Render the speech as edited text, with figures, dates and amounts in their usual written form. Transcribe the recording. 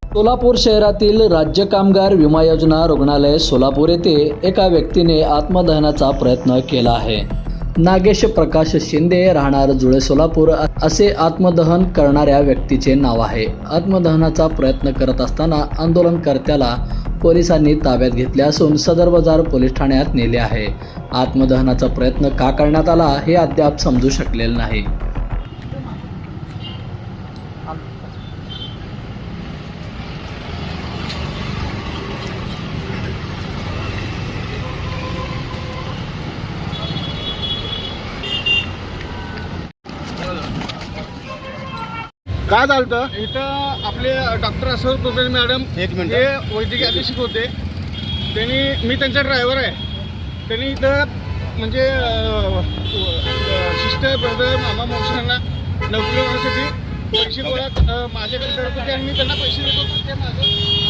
सोलापूर शहरातील राज्य कामगार विमा योजना रुग्णालय सोलापूर येथे एका व्यक्तीने आत्मदहनाचा प्रयत्न केला आहे. नागेश प्रकाश शिंदे राहणार जुळे सोलापूर असे आत्मदहन करणाऱ्या व्यक्तीचे नाव आहे. आत्मदहनाचा प्रयत्न करत असताना आंदोलनकर्त्याला पोलिसांनी ताब्यात घेतले असून सदर बाजार पोलीस ठाण्यात नेले आहे. आत्मदहनाचा प्रयत्न का करण्यात आला हे अद्याप समजू शकलेले नाही. काय झालं इथं आपले डॉक्टर अशोक टोपे मॅडम हे वैद्यकीय अधीक्षक होते. त्यांनी, मी त्यांचा ड्रायव्हर आहे, त्यांनी इथं म्हणजे सिस्टर ब्रदर मामा मोक्षांना नोकरी होण्यासाठी पैसे गोळा माझ्याकडे करत होते आणि मी त्यांना पैसे देत होतो. ते माझं